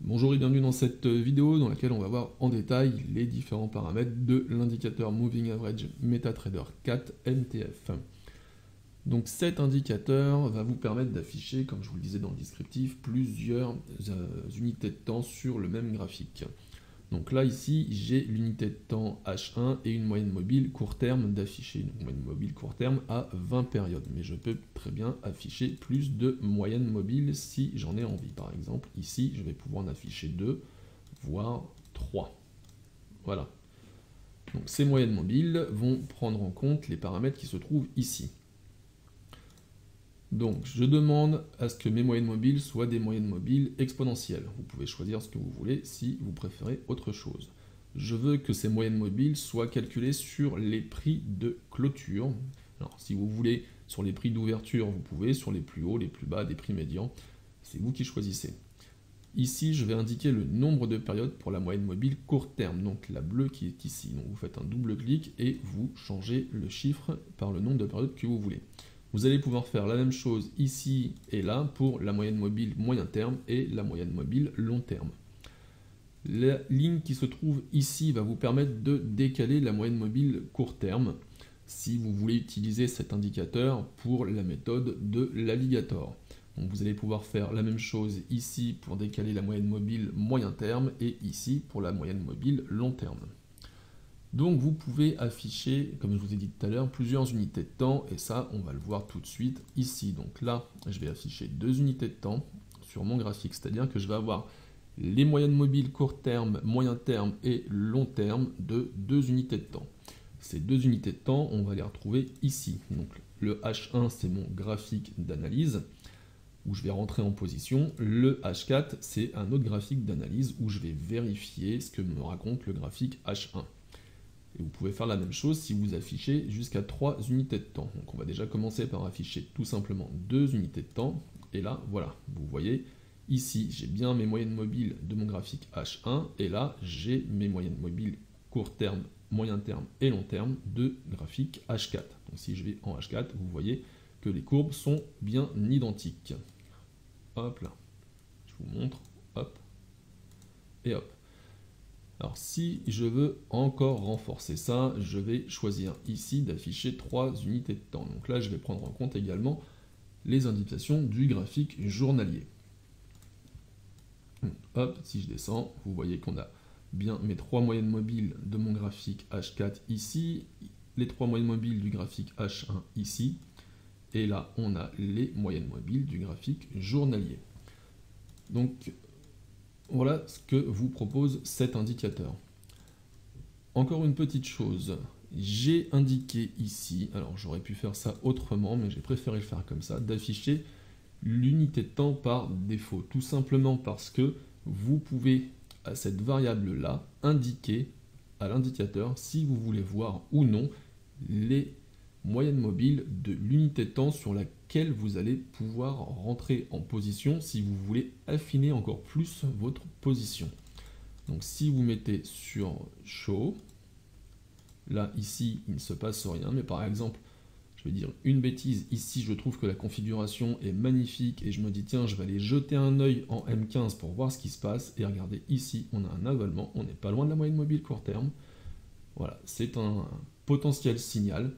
Bonjour et bienvenue dans cette vidéo dans laquelle on va voir en détail les différents paramètres de l'indicateur Moving Average MetaTrader 4 MTF. Donc cet indicateur va vous permettre d'afficher, comme je vous le disais dans le descriptif, plusieurs unités de temps sur le même graphique. Donc là ici j'ai l'unité de temps H1 et une moyenne mobile court terme d'afficher, une moyenne mobile court terme à 20 périodes, mais je peux très bien afficher plus de moyennes mobiles si j'en ai envie. Par exemple ici je vais pouvoir en afficher 2 voire 3. Voilà. Donc ces moyennes mobiles vont prendre en compte les paramètres qui se trouvent ici. Donc je demande à ce que mes moyennes mobiles soient des moyennes mobiles exponentielles. Vous pouvez choisir ce que vous voulez si vous préférez autre chose. Je veux que ces moyennes mobiles soient calculées sur les prix de clôture. Alors si vous voulez sur les prix d'ouverture, vous pouvez, sur les plus hauts, les plus bas, des prix médians, c'est vous qui choisissez. Ici, je vais indiquer le nombre de périodes pour la moyenne mobile court terme, donc la bleue qui est ici. Donc vous faites un double clic et vous changez le chiffre par le nombre de périodes que vous voulez. Vous allez pouvoir faire la même chose ici et là pour la moyenne mobile moyen terme et la moyenne mobile long terme. La ligne qui se trouve ici va vous permettre de décaler la moyenne mobile court terme si vous voulez utiliser cet indicateur pour la méthode de l'alligator. Donc vous allez pouvoir faire la même chose ici pour décaler la moyenne mobile moyen terme et ici pour la moyenne mobile long terme. Donc vous pouvez afficher, comme je vous ai dit tout à l'heure, plusieurs unités de temps, et ça on va le voir tout de suite ici. Donc là, je vais afficher 2 unités de temps sur mon graphique, c'est-à-dire que je vais avoir les moyennes mobiles court terme, moyen terme et long terme de 2 unités de temps. Ces 2 unités de temps, on va les retrouver ici. Donc le H1, c'est mon graphique d'analyse, où je vais rentrer en position. Le H4, c'est un autre graphique d'analyse, où je vais vérifier ce que me raconte le graphique H1. Et vous pouvez faire la même chose si vous affichez jusqu'à 3 unités de temps. Donc on va déjà commencer par afficher tout simplement 2 unités de temps. Et là, voilà, vous voyez, ici j'ai bien mes moyennes mobiles de mon graphique H1. Et là, j'ai mes moyennes mobiles court terme, moyen terme et long terme de graphique H4. Donc si je vais en H4, vous voyez que les courbes sont bien identiques. Hop là, je vous montre, hop, et hop. Alors si je veux encore renforcer ça, je vais choisir ici d'afficher 3 unités de temps. Donc là, je vais prendre en compte également les indications du graphique journalier. Hop, si je descends, vous voyez qu'on a bien mes 3 moyennes mobiles de mon graphique H4 ici, les 3 moyennes mobiles du graphique H1 ici, et là, on a les moyennes mobiles du graphique journalier. Donc, voilà ce que vous propose cet indicateur. Encore une petite chose, j'ai indiqué ici, alors j'aurais pu faire ça autrement, mais j'ai préféré le faire comme ça, d'afficher l'unité de temps par défaut. Tout simplement parce que vous pouvez, à cette variable-là, indiquer à l'indicateur si vous voulez voir ou non les moyenne mobile de l'unité de temps sur laquelle vous allez pouvoir rentrer en position si vous voulez affiner encore plus votre position. Donc si vous mettez sur Show, là ici il ne se passe rien, mais par exemple, je vais dire une bêtise, ici je trouve que la configuration est magnifique et je me dis tiens je vais aller jeter un œil en M15 pour voir ce qui se passe, et regardez ici on a un avalement, on n'est pas loin de la moyenne mobile court terme. Voilà, c'est un potentiel signal.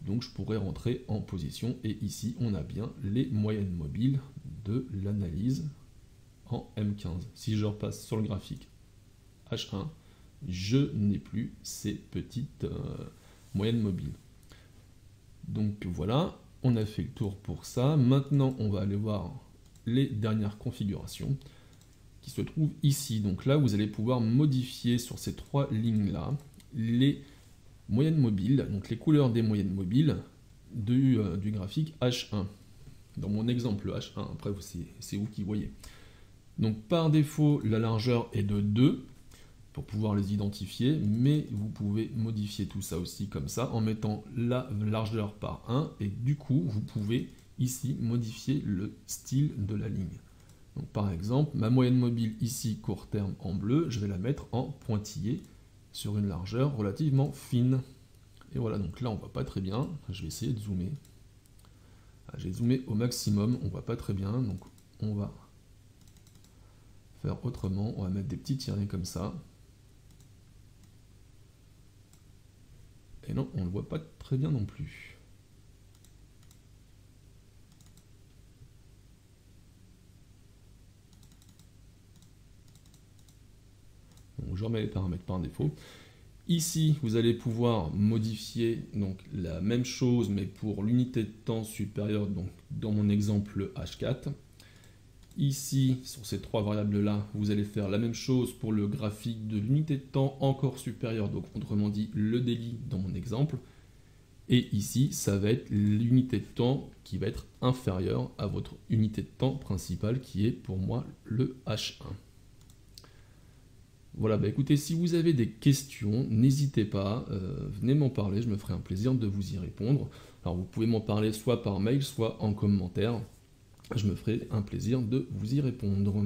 Donc je pourrais rentrer en position, et ici on a bien les moyennes mobiles de l'analyse en M15. Si je repasse sur le graphique H1, je n'ai plus ces petites moyennes mobiles. Donc voilà, on a fait le tour pour ça. Maintenant on va aller voir les dernières configurations qui se trouvent ici. Donc là vous allez pouvoir modifier sur ces 3 lignes là les moyennes mobiles, donc les couleurs des moyennes mobiles du graphique H1. Dans mon exemple H1, après c'est vous qui voyez. Donc par défaut, la largeur est de 2 pour pouvoir les identifier, mais vous pouvez modifier tout ça aussi comme ça en mettant la largeur par 1, et du coup vous pouvez ici modifier le style de la ligne. Donc par exemple, ma moyenne mobile ici court terme en bleu, je vais la mettre en pointillé sur une largeur relativement fine. Et voilà, donc là on voit pas très bien, je vais essayer de zoomer. J'ai zoomé au maximum, on voit pas très bien, donc on va faire autrement. On va mettre des petits tirets comme ça. Et non, on ne le voit pas très bien non plus. Donc, je remets les paramètres par défaut. Ici, vous allez pouvoir modifier donc, la même chose, mais pour l'unité de temps supérieure, donc dans mon exemple le H4. Ici, sur ces trois variables-là, vous allez faire la même chose pour le graphique de l'unité de temps encore supérieure, donc autrement dit le daily dans mon exemple. Et ici, ça va être l'unité de temps qui va être inférieure à votre unité de temps principale, qui est pour moi le H1. Voilà, bah écoutez, si vous avez des questions, n'hésitez pas, venez m'en parler, je me ferai un plaisir de vous y répondre. Alors vous pouvez m'en parler soit par mail, soit en commentaire. Je me ferai un plaisir de vous y répondre.